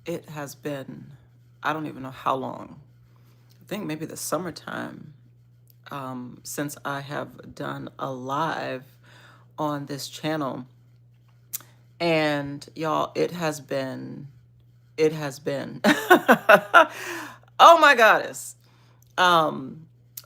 it has been, I don't even know how long. I think maybe the summertime, since I have done a live on this channel. And y'all, it has been, oh my goddess.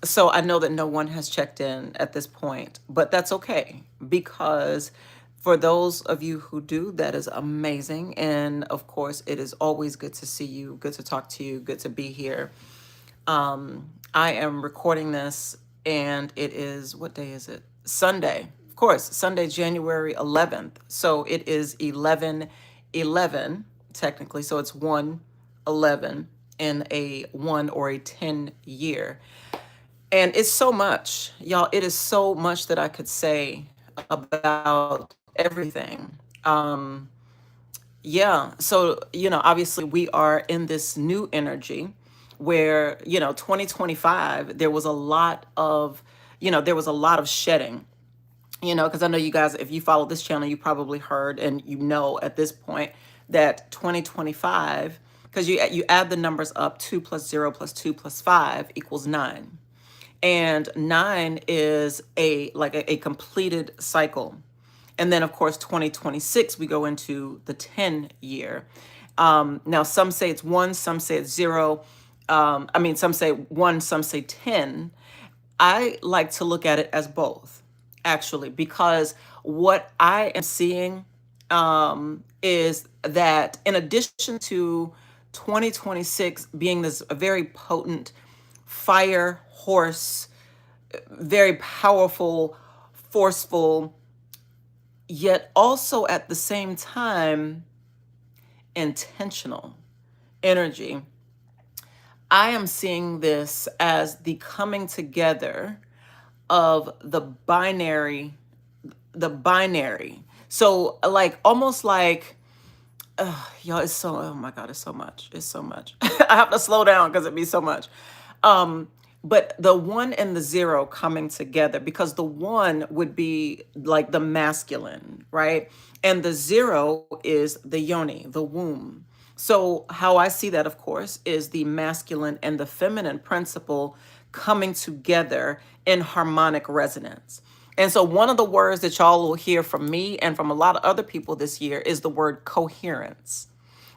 So I know that no one has checked in at this point, but that's okay because for those of you who do, that is amazing. And of course, it is always good to see you, good to talk to you, good to be here. I am recording this and it is, what day is it? Sunday. Of course, Sunday, January 11th. So it is 11/11 technically. So it's 1/11 in a 1 or a 10 year. And it's so much, y'all. It is so much that I could say about everything. Yeah. So, obviously we are in this new energy where, 2025, there was a lot of shedding, because I know you guys, if you follow this channel, you probably heard and at this point that 2025, because you add the numbers up, 2 plus 0 plus 2 plus 5 equals 9. And 9 is a completed cycle. And then, of course, 2026, we go into the 10 year. Now, some say it's 1, some say it's 0. Some say 1, some say 10. I like to look at it as both, actually, because what I am seeing is that in addition to 2026 being this very potent fire horse, very powerful, forceful, yet also at the same time intentional energy. I am seeing this as the coming together of the binary. So like almost like y'all, it's so, oh my God, it's so much. It's so much. I have to slow down because it'd be so much. But the 1 and the 0 coming together, because the 1 would be like the masculine, right? And the 0 is the yoni, the womb. So how I see that, of course, is the masculine and the feminine principle coming together in harmonic resonance. And so one of the words that y'all will hear from me and from a lot of other people this year is the word coherence,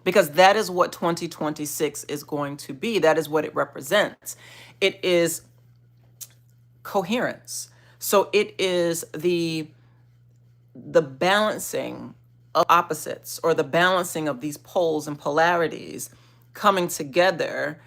because that is what 2026 is going to be. That is what it represents. It is coherence. So it is the balancing of opposites, or the balancing of these poles and polarities coming together,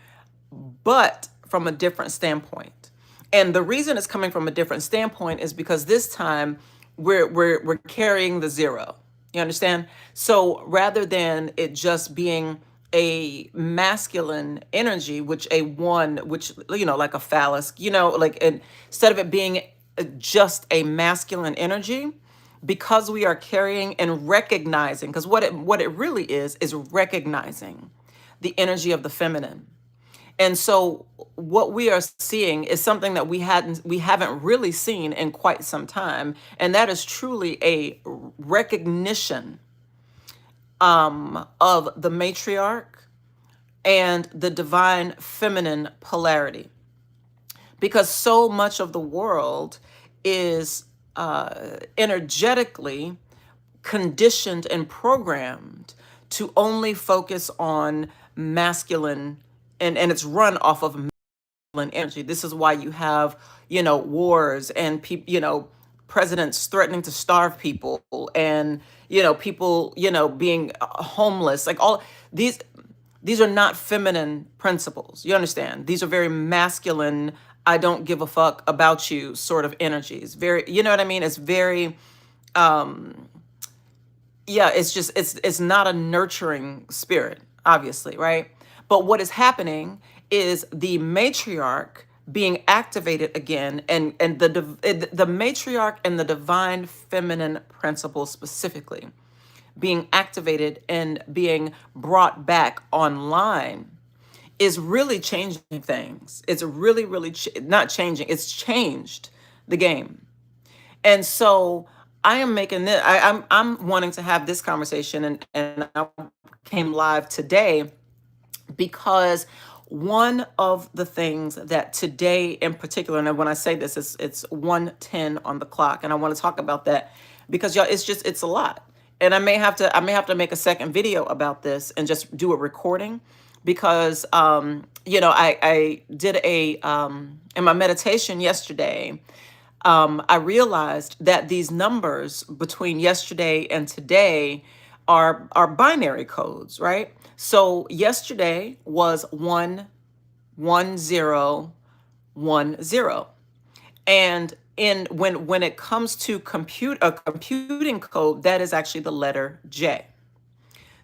but from a different standpoint. And the reason it's coming from a different standpoint is because this time we're carrying the 0. You understand? So rather than it just being a masculine energy, which a 1, which like a phallus, like, instead of it being just a masculine energy, because we are carrying and recognizing, because what it really is recognizing the energy of the feminine. And so what we are seeing is something that we haven't really seen in quite some time, and that is truly a recognition of the matriarch and the divine feminine polarity, because so much of the world is energetically conditioned and programmed to only focus on masculine, and it's run off of masculine energy. This is why you have, wars and people, presidents threatening to starve people, and, people, being homeless, like all these are not feminine principles. You understand? These are very masculine, I don't give a fuck about you sort of energies. Very, you know what I mean? It's very, yeah, it's not a nurturing spirit, obviously, right? But what is happening is the matriarch being activated again, and the matriarch and the divine feminine principle specifically being activated and being brought back online is really changing things. It's really, really not changing. It's changed the game. And so I am making this. I'm wanting to have this conversation, and I came live today because one of the things that today in particular, and when I say this, it's 1:10 on the clock, and I want to talk about that because y'all, it's a lot, and I may have to make a second video about this and just do a recording because I did a in my meditation yesterday. I realized that these numbers between yesterday and today are binary codes, right? So yesterday was 11010, and in when it comes to compute a computing code, that is actually the letter J.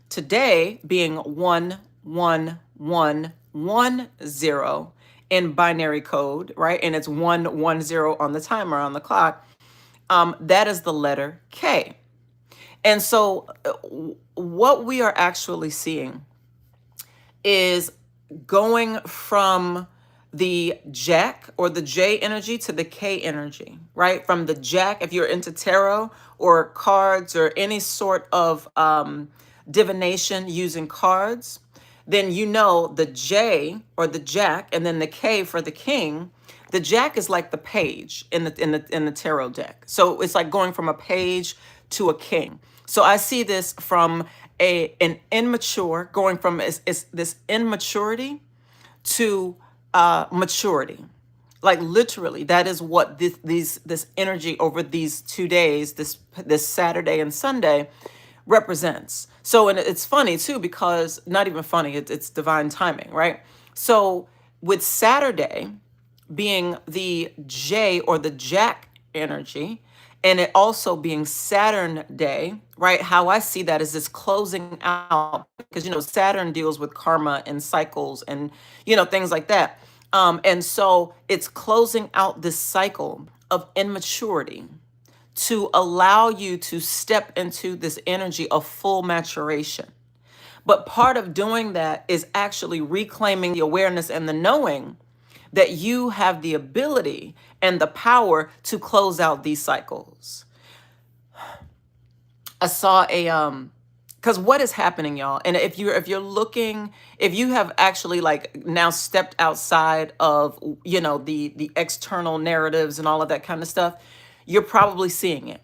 Today being 11110 in binary code, right? And it's 110 on the timer on the clock. That is the letter K. And so, what we are actually seeing is going from the Jack or the J energy to the K energy, right? From the Jack, if you're into tarot or cards or any sort of divination using cards, then you know the J or the Jack, and then the K for the King. The Jack is like the page in the tarot deck. So it's like going from a page to a king. So I see this from an immature, going from is this immaturity to maturity. Like literally, that is what this energy over these 2 days, this Saturday and Sunday, represents. So, and it's funny too because not even funny, it's divine timing, right? So with Saturday being the J or the Jack energy, and it also being Saturn day, right? How I see that is this closing out, because Saturn deals with karma and cycles and things like that. And so it's closing out this cycle of immaturity to allow you to step into this energy of full maturation. But part of doing that is actually reclaiming the awareness and the knowing that you have the ability and the power to close out these cycles. I saw a because what is happening, y'all, and if you're looking, if you have actually like now stepped outside of the external narratives and all of that kind of stuff, you're probably seeing it.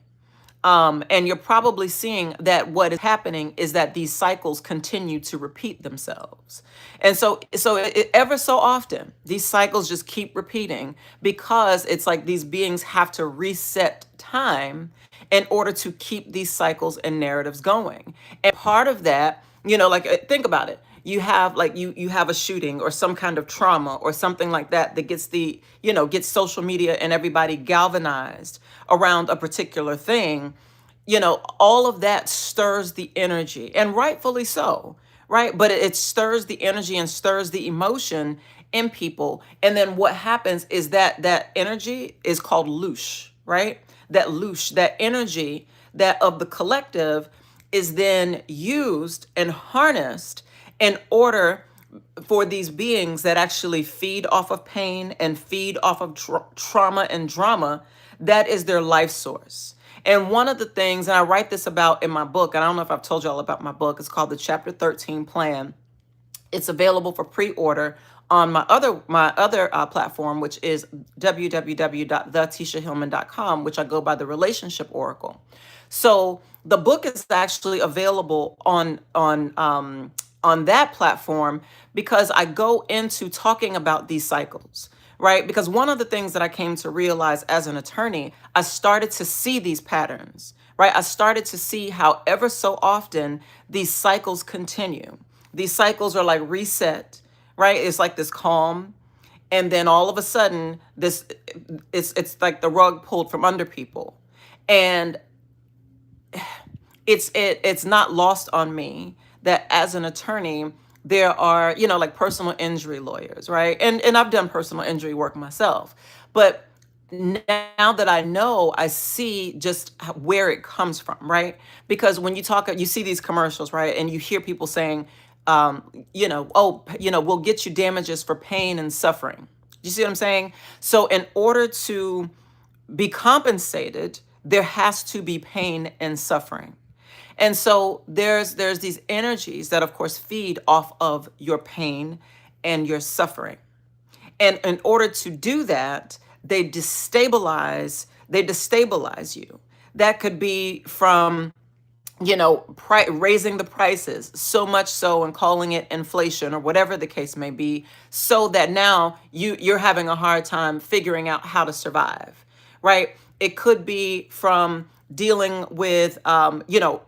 And you're probably seeing that what is happening is that these cycles continue to repeat themselves. And ever so often, these cycles just keep repeating because it's like these beings have to reset time in order to keep these cycles and narratives going. And part of that, think about it. You have like you have a shooting or some kind of trauma or something like that that gets social media and everybody galvanized around a particular thing. All of that stirs the energy, and rightfully so, right? But it stirs the energy and stirs the emotion in people. And then what happens is that energy is called loosh, right? That loosh, that energy that of the collective is then used and harnessed in order for these beings that actually feed off of pain and feed off of trauma and drama. That is their life source. And one of the things, and I write this about in my book, and I don't know if I've told y'all about my book, it's called the Chapter 13 Plan. It's available for pre-order on my other platform, which is www.thetishahillman.com, which I go by the Relationship Oracle. So the book is actually available on that platform because I go into talking about these cycles, right? Because one of the things that I came to realize as an attorney, I started to see these patterns, right? I started to see how ever so often these cycles continue. These cycles are like reset, right? It's like this calm, and then all of a sudden this it's like the rug pulled from under people. And it's not lost on me that as an attorney there are like personal injury lawyers, right? And I've done personal injury work myself, but now that I know, I see just where it comes from, right? Because when you see these commercials, right, and you hear people saying, we'll get you damages for pain and suffering. You see what I'm saying? So in order to be compensated, there has to be pain and suffering. And so there's these energies that of course feed off of your pain and your suffering. And in order to do that, they destabilize you. That could be from raising the prices so much so and calling it inflation or whatever the case may be, so that now you're having a hard time figuring out how to survive, right? It could be from dealing with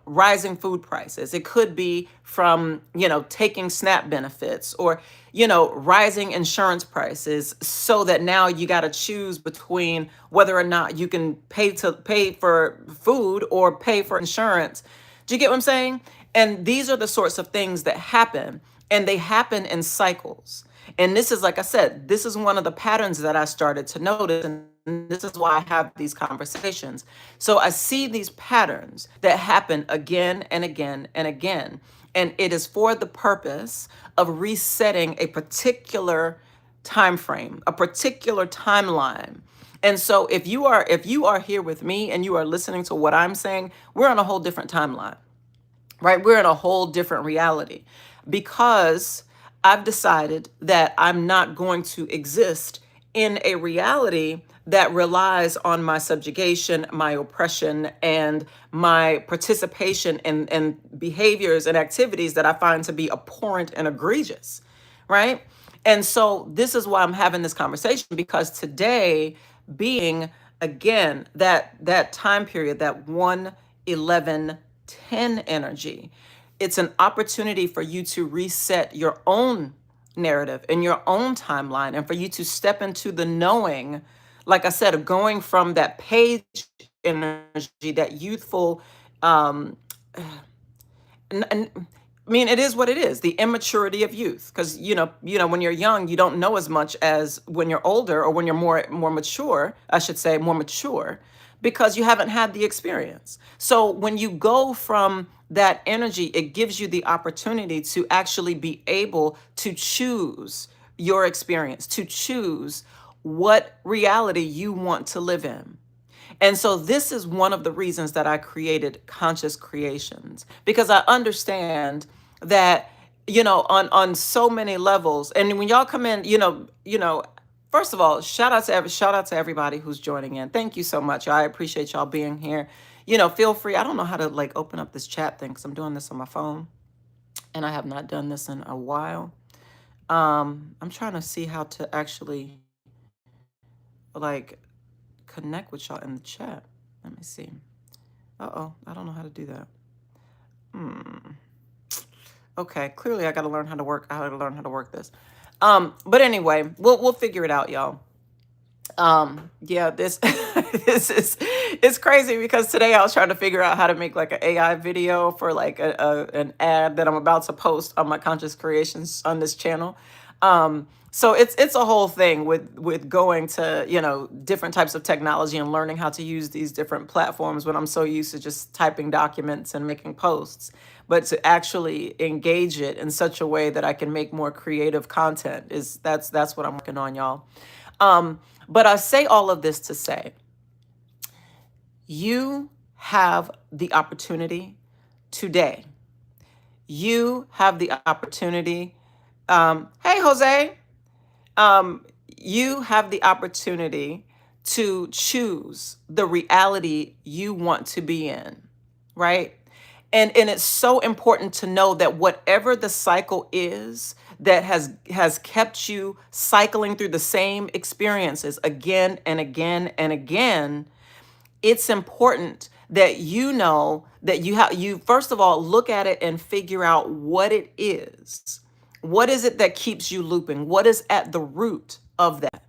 rising food prices. It could be from taking SNAP benefits, or rising insurance prices, so that now you got to choose between whether or not you can pay for food or pay for insurance. Do you get what I'm saying? And these are the sorts of things that happen, and they happen in cycles. And this is, like I said, this is one of the patterns that I started to notice. And this is why I have these conversations. So I see these patterns that happen again and again and again. And it is for the purpose of resetting a particular time frame, a particular timeline. And so if you are here with me and you are listening to what I'm saying, we're on a whole different timeline, right? We're in a whole different reality, because I've decided that I'm not going to exist in a reality that relies on my subjugation, my oppression, and my participation in behaviors and activities that I find to be abhorrent and egregious, right? And so this is why I'm having this conversation, because today being, again, that time period, that 1/11/10 energy, it's an opportunity for you to reset your own narrative and your own timeline, and for you to step into the knowing, like I said, of going from that page energy, that youthful, um, and I mean, it is what it is, the immaturity of youth. Because when you're young, you don't know as much as when you're older, or when you're more mature, I should say, more mature, because you haven't had the experience. So when you go from that energy, it gives you the opportunity to actually be able to choose your experience, to choose what reality you want to live in. And so this is one of the reasons that I created Conscious Creations, because I understand that, on so many levels. And when y'all come in, first of all, shout out to everybody who's joining in. Thank you so much. I appreciate y'all being here. Feel free. I don't know how to like open up this chat thing, because I'm doing this on my phone and I have not done this in a while. I'm trying to see how to actually like connect with y'all in the chat. Let me see. I don't know how to do that. Okay, clearly I got to learn how to work. I got to learn how to work this. But anyway, we'll figure it out, y'all. Yeah, this this is it's crazy, because today I was trying to figure out how to make like an AI video for like an ad that I'm about to post on my Conscious Creations on this channel. So it's a whole thing with going to different types of technology and learning how to use these different platforms, when I'm so used to just typing documents and making posts. But to actually engage it in such a way that I can make more creative content, that's what I'm working on, y'all. But I say all of this to say, you have the opportunity today. You have the opportunity. Hey, Jose. You have the opportunity to choose the reality you want to be in, right? And it's so important to know that whatever the cycle is that has kept you cycling through the same experiences again and again and again, it's important that you know that you first of all look at it and figure out what it is. What is it that keeps you looping? What is at the root of that?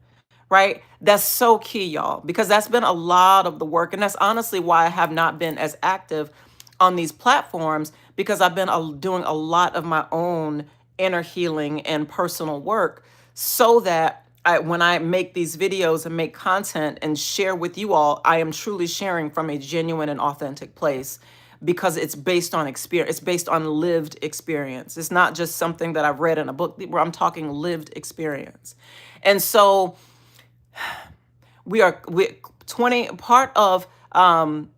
Right? That's so key, y'all, because that's been a lot of the work. And that's honestly why I have not been as active on these platforms, because I've been doing a lot of my own inner healing and personal work, so that when I make these videos and make content and share with you all, I am truly sharing from a genuine and authentic place, because it's based on experience. It's based on lived experience. It's not just something that I've read in a book, where I'm talking lived experience. And so we 20 part of Um,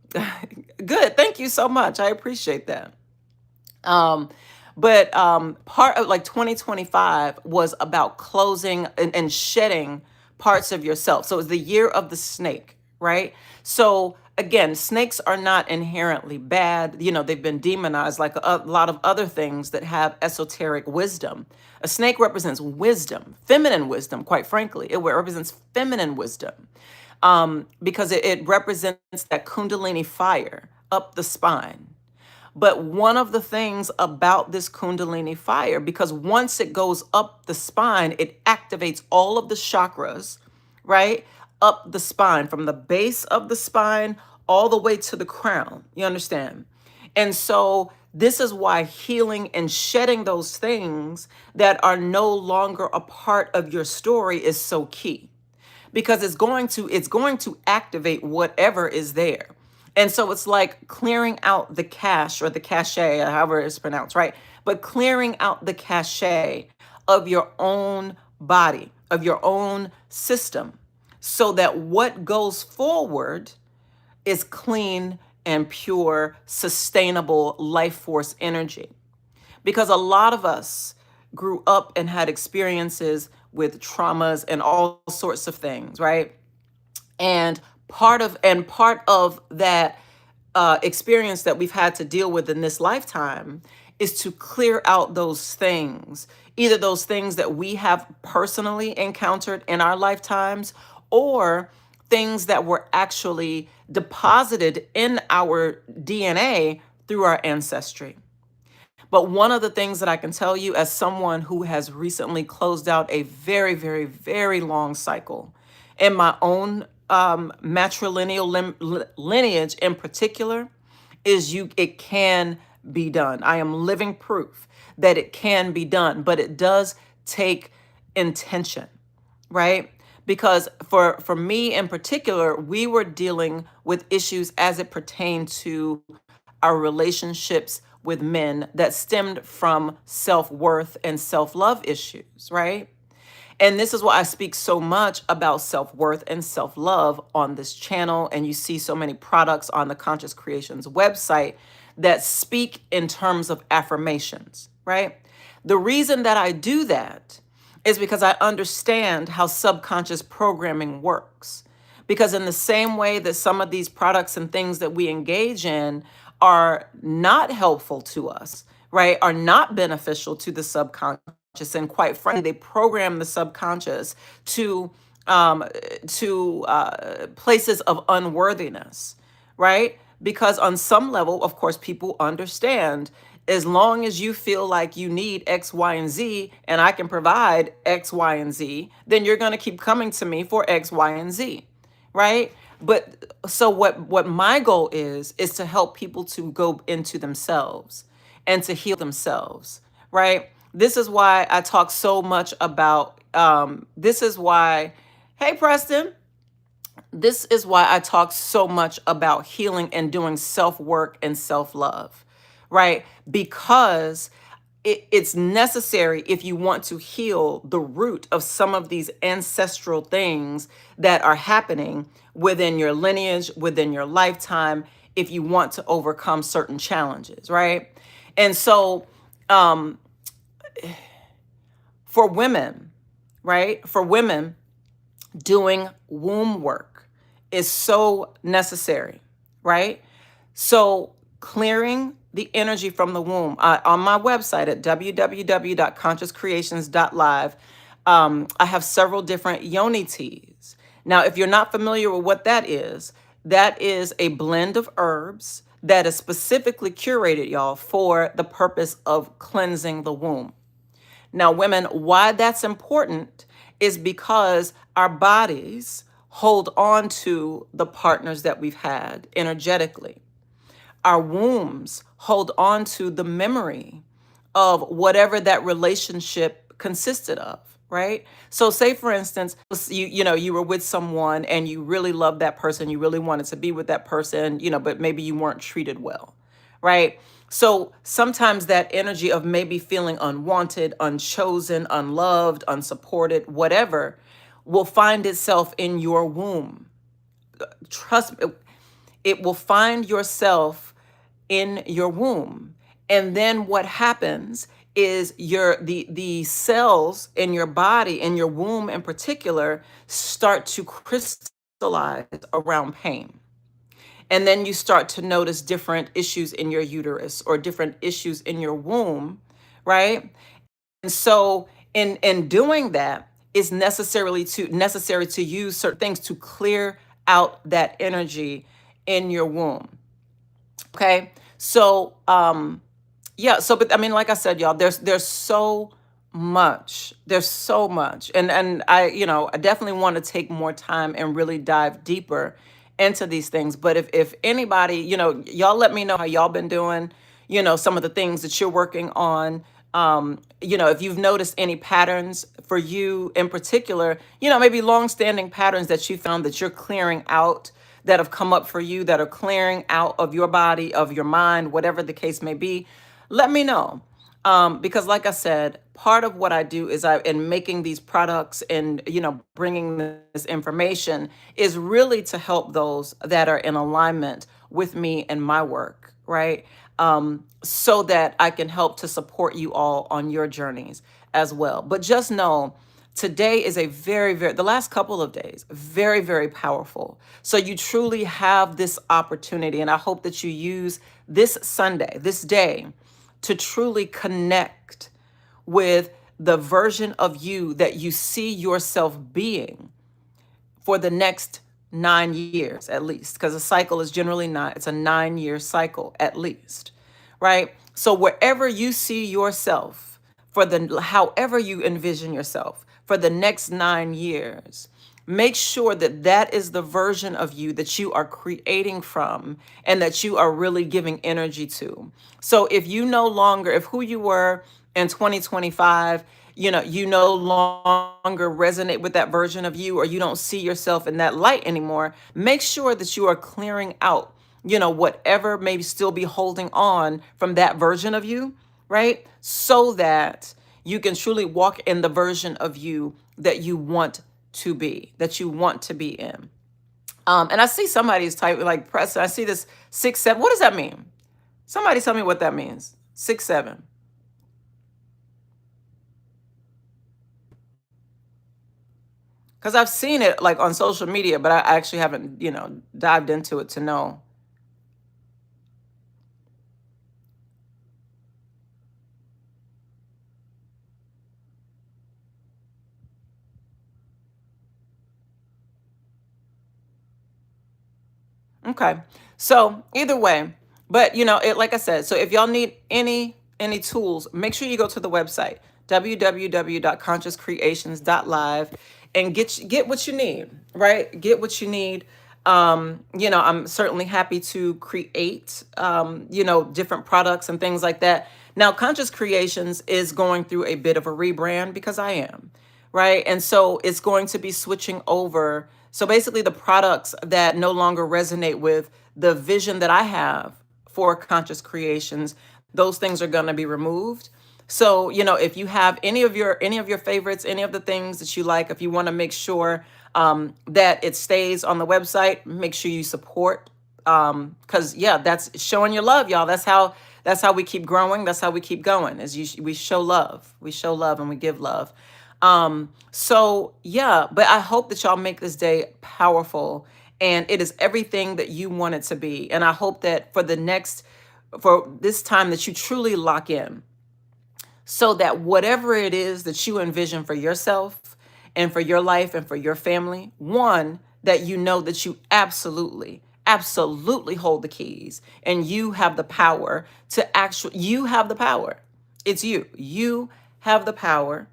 good. Thank you so much. I appreciate that. Um, but part of like 2025 was about closing and shedding parts of yourself. So it was the year of the snake, right? So again, snakes are not inherently bad. You know, they've been demonized like a lot of other things that have esoteric wisdom. A snake represents wisdom, feminine wisdom, quite frankly. It represents feminine wisdom because it represents that Kundalini fire up the spine. But one of the things about this Kundalini fire, because once it goes up the spine, it activates all of the chakras, right? Up the spine, from the base of the spine all the way to the crown. You understand? And so this is why healing and shedding those things that are no longer a part of your story is so key, because it's going to activate whatever is there. And so it's like clearing out the cache, or the cache, however it's pronounced, right? But clearing out the cache of your own body, of your own system, so that what goes forward is clean and pure, sustainable life force energy. Because a lot of us grew up and had experiences with traumas and all sorts of things, right? And part of that experience that we've had to deal with in this lifetime is to clear out those things, either those things that we have personally encountered in our lifetimes, or things that were actually deposited in our DNA through our ancestry. But one of the things that I can tell you, as someone who has recently closed out a very, very, very long cycle in my own matrilineal lineage in particular, is it can be done. I am living proof that it can be done, but it does take intention, right? Because for me in particular, we were dealing with issues as it pertained to our relationships with men that stemmed from self-worth and self-love issues, right? And this is why I speak so much about self-worth and self-love on this channel. And you see so many products on the Conscious Creations website that speak in terms of affirmations, right? The reason that I do that is because I understand how subconscious programming works. Because in the same way that some of these products and things that we engage in are not helpful to us, right, are not beneficial to the subconscious, and quite frankly, they program the subconscious to um, places of unworthiness, right? Because on some level, of course, people understand, as long as you feel like you need X, Y, and Z, and I can provide X, Y, and Z, then you're going to keep coming to me for X, Y, and Z, right? But so what my goal is to help people to go into themselves and to heal themselves, right? This is why I talk so much about this is why, hey Preston, this is why I talk so much about healing and doing self work and self love, right? Because it's necessary if you want to heal the root of some of these ancestral things that are happening within your lineage, within your lifetime, if you want to overcome certain challenges, right? And so, for women, right? For women, doing womb work is so necessary, right? So clearing the energy from the womb. On my website at www.consciouscreations.live, I have several different yoni teas. Now, if you're not familiar with what that is a blend of herbs that is specifically curated, y'all, for the purpose of cleansing the womb. Now, women, why that's important is because our bodies hold on to the partners that we've had energetically. Our wombs hold on to the memory of whatever that relationship consisted of, right? So say for instance, you were with someone and you really loved that person, you really wanted to be with that person, but maybe you weren't treated well, right? So sometimes that energy of maybe feeling unwanted, unchosen, unloved, unsupported, whatever, will find itself in your womb. Trust me, it will find yourself in your womb. And then what happens is the cells in your body, in your womb in particular, start to crystallize around pain. And then you start to notice different issues in your uterus or different issues in your womb, right? And so in doing that, it's necessary to use certain things to clear out that energy in your womb. Okay. So yeah, so but I mean, like I said, y'all, there's so much. There's so much. And I, I definitely want to take more time and really dive deeper into these things. But if anybody, y'all let me know how y'all been doing, some of the things that you're working on. If you've noticed any patterns for you in particular, maybe long-standing patterns that you found that you're clearing out, that have come up for you, that are clearing out of your body, of your mind, whatever the case may be, let me know. Because like I said, part of what I do is in making these products and, bringing this information is really to help those that are in alignment with me and my work, right? So that I can help to support you all on your journeys as well. But just know, today is a the last couple of days, very, very powerful. So you truly have this opportunity. And I hope that you use this Sunday, this day, to truly connect with the version of you that you see yourself being for the next 9 years at least, because a cycle is generally not, it's a 9-year cycle at least, right? So wherever you see yourself, however you envision yourself for the next 9 years, make sure that that is the version of you that you are creating from and that you are really giving energy to. So if who you were in 2025, you no longer resonate with that version of you, or you don't see yourself in that light anymore, make sure that you are clearing out, whatever may still be holding on from that version of you, right? So that you can truly walk in the version of you that you want to be, that you want to be in. And I see somebody's typing like press. I see this 6-7. What does that mean? Somebody tell me what that means. 6-7. Because I've seen it like on social media, but I actually haven't, dived into it to know. Okay. So either way, but like I said, so if y'all need any tools, make sure you go to the website www.consciouscreations.live and get what you need, right? Get what you need. I'm certainly happy to create different products and things like that. Now, Conscious Creations is going through a bit of a rebrand because I am, right? And so it's going to be switching over. So basically, the products that no longer resonate with the vision that I have for Conscious Creations, those things are going to be removed. So, if you have any of your favorites, any of the things that you like, if you want to make sure that it stays on the website, make sure you support. Because yeah, that's showing your love, y'all. That's how we keep growing. That's how we keep going. We show love. We show love and we give love. So yeah, but I hope that y'all make this day powerful and it is everything that you want it to be. And I hope that for this time that you truly lock in, so that whatever it is that you envision for yourself and for your life and for your family, one, that you know that you absolutely, absolutely hold the keys and you have the power you have the power. It's you. You have the power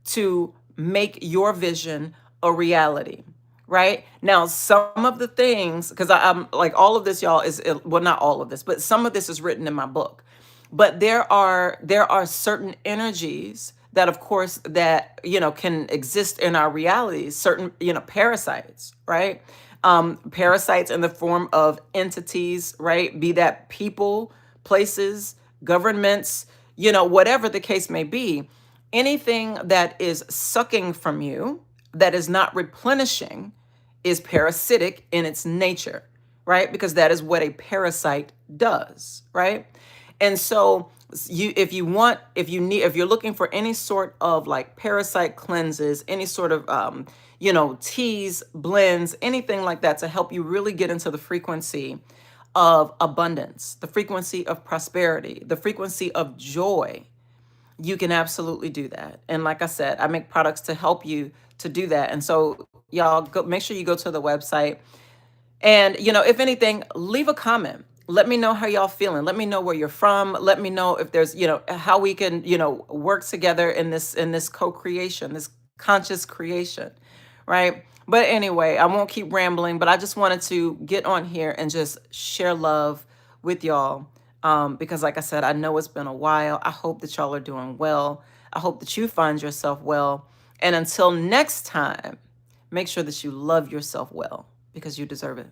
to make your vision a reality. Right now, some of the things, because I'm like all of this, y'all, is well, not all of this, but some of this is written in my book. But there are certain energies that, of course, that can exist in our realities. Certain parasites, right? Parasites in the form of entities, right? Be that people, places, governments, whatever the case may be. Anything that is sucking from you, that is not replenishing, is parasitic in its nature, right? Because that is what a parasite does, right? And so if you want, if you're looking for any sort of like parasite cleanses, any sort of teas, blends, anything like that to help you really get into the frequency of abundance, the frequency of prosperity, the frequency of joy, you can absolutely do that. And like I said, I make products to help you to do that. And so y'all go, make sure you go to the website, and, if anything, leave a comment. Let me know how y'all feeling. Let me know where you're from. Let me know if there's, how we can, work together in this co-creation, this conscious creation, right? But anyway, I won't keep rambling, but I just wanted to get on here and just share love with y'all. Because like I said, I know it's been a while. I hope that y'all are doing well. I hope that you find yourself well. And until next time, make sure that you love yourself well because you deserve it.